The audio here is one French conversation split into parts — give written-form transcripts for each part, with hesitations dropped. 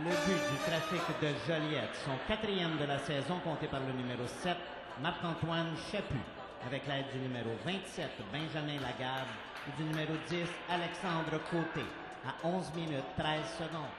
Le but du Trafic de Joliette, son 4e de la saison, compté par le numéro 7, Marc-Antoine Chaput, avec l'aide du numéro 27, Benjamin Lagarde, et du numéro 10, Alexandre Côté, à 11 minutes 13 secondes.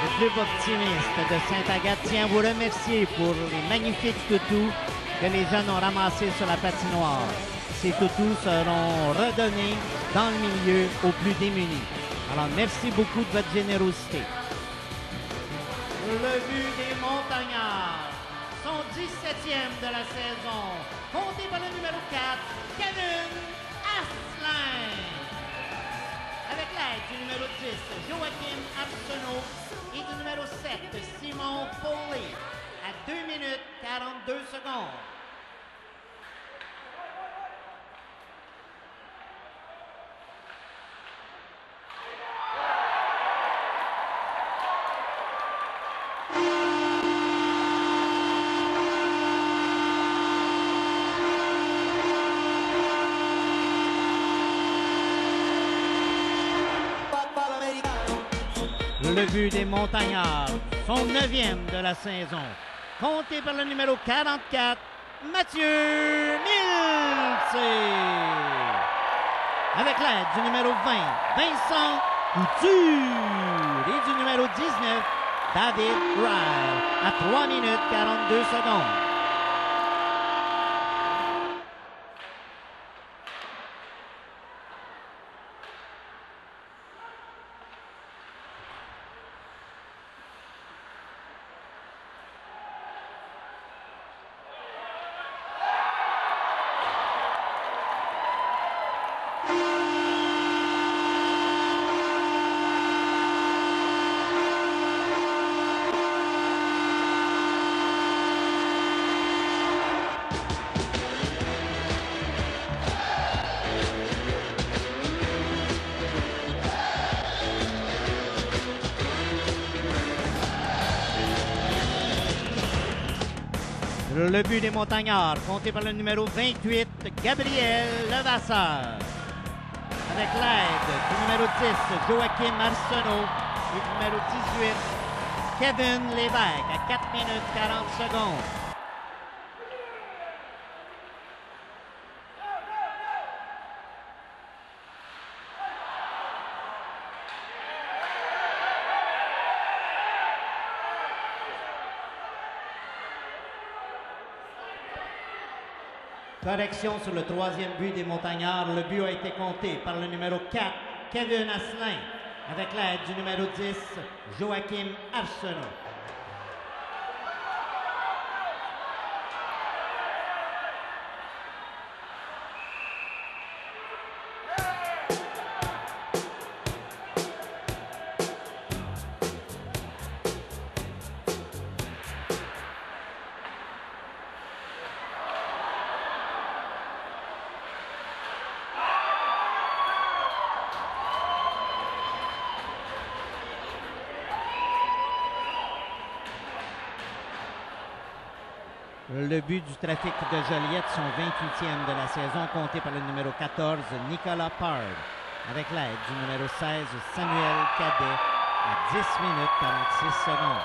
Le club optimiste de Sainte-Agathe tient à vous remercier pour les magnifiques toutous que les jeunes ont ramassés sur la patinoire. Ces toutous seront redonnés dans le milieu aux plus démunis. Alors, merci beaucoup de votre générosité. Le but des Montagnards, son 17e de la saison, compté par le numéro 4, Kevin Asselin. Avec l'aide du numéro 10, Joachim Arsenault, et du numéro 7, Simon Foley, à 2 minutes 42 secondes. Le but des Montagnards, son 9e de la saison, compté par le numéro 44, Mathieu Milsé. Avec l'aide du numéro 20, Vincent Couture, et du numéro 19, David Ryle, à 3 minutes 42 secondes. Le but des Montagnards, compté par le numéro 28, Gabriel Levasseur. Avec l'aide du numéro 10, Joachim Arsenault, et du numéro 18, Kevin Lévesque, à 4 minutes 40 secondes. Correction sur le 3e but des Montagnards. Le but a été compté par le numéro 4, Kevin Asselin, avec l'aide du numéro 10, Joachim Arsenault. Le but du Trafic de Joliette, son 28e de la saison, compté par le numéro 14, Nicolas Pard, avec l'aide du numéro 16, Samuel Cadet, à 10 minutes 46 secondes.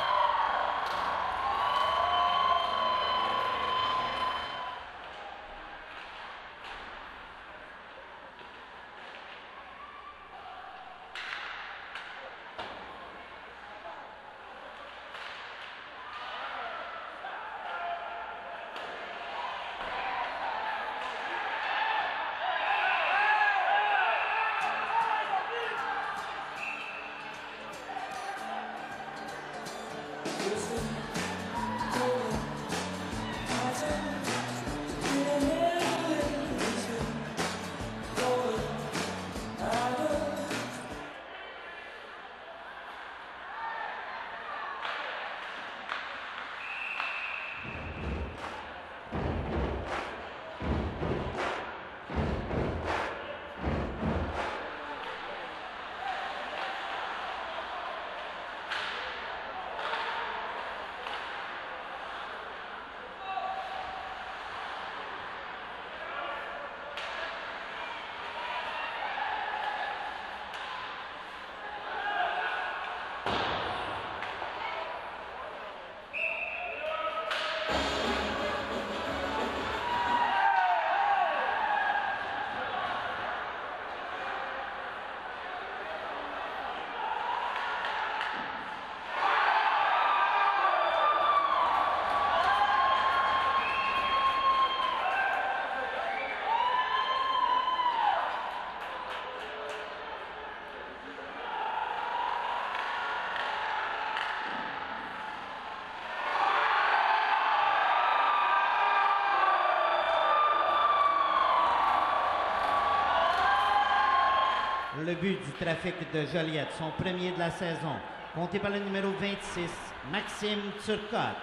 Le but du Trafic de Joliette, son premier de la saison, compté par le numéro 26, Maxime Turcotte,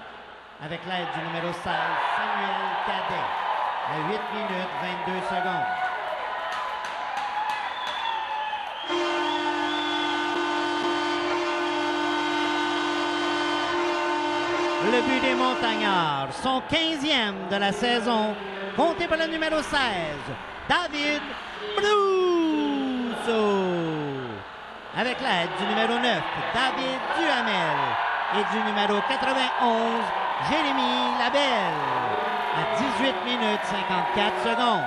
avec l'aide du numéro 16, Samuel Cadet, à 8 minutes 22 secondes. Le but des Montagnards, son 15e de la saison, compté par le numéro 16, David Brousseau. Avec l'aide du numéro 9, David Duhamel, et du numéro 91, Jérémy Labelle, à 18 minutes 54 secondes.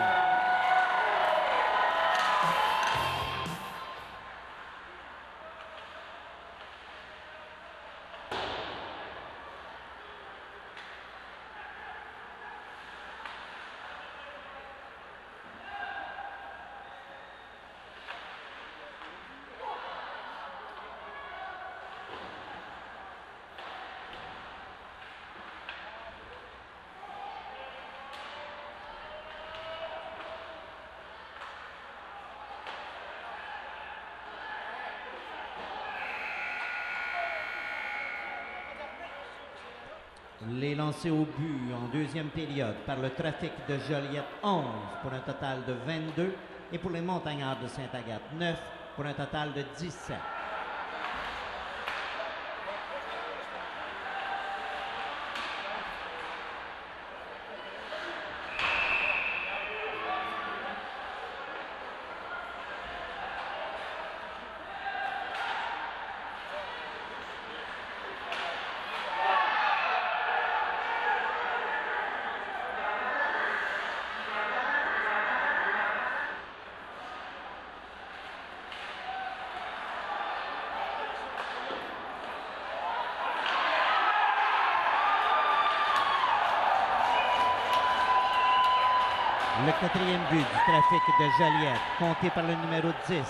Les lancés au but en deuxième période par le Trafic de Joliette, 11 pour un total de 22, et pour les Montagnards de Sainte-Agathe, 9 pour un total de 17. Le quatrième but du Trafic de Joliette, compté par le numéro 10,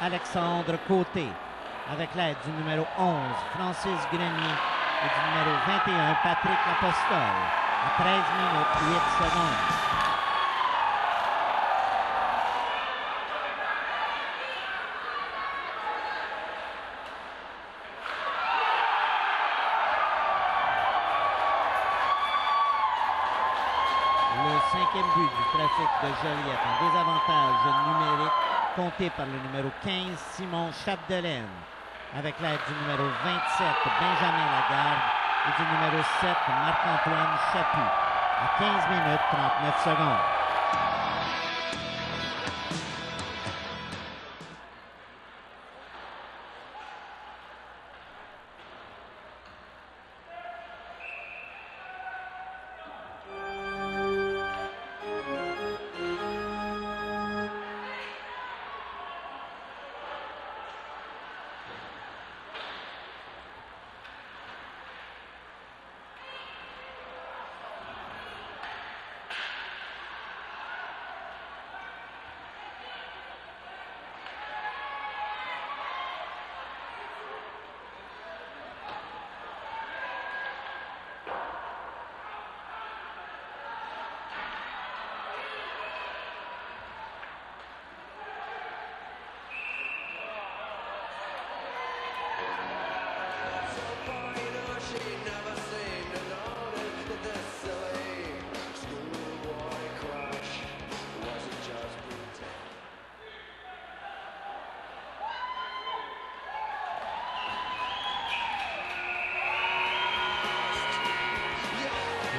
Alexandre Côté, avec l'aide du numéro 11, Francis Grenier, et du numéro 21, Patrick Apostol, à 13 minutes 8 secondes. Cinquième but du Trafic de Joliette en désavantage numérique, compté par le numéro 15, Simon Chapdelaine, avec l'aide du numéro 27, Benjamin Lagarde, et du numéro 7, Marc-Antoine Chaput, à 15 minutes 39 secondes.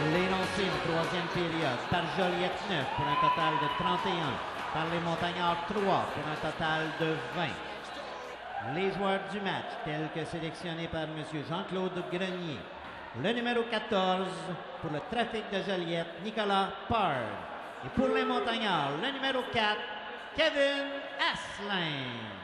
L'énoncé de troisième période par Joliette 9 pour un total de 31. Par les Montagnards 3 pour un total de 20. Les joueurs du match tels que sélectionnés par M. Jean-Claude Grenier. Le numéro 14 pour le Trafic de Joliette, Nicolas Pard. Et pour les Montagnards, le numéro 4, Kevin Asselin.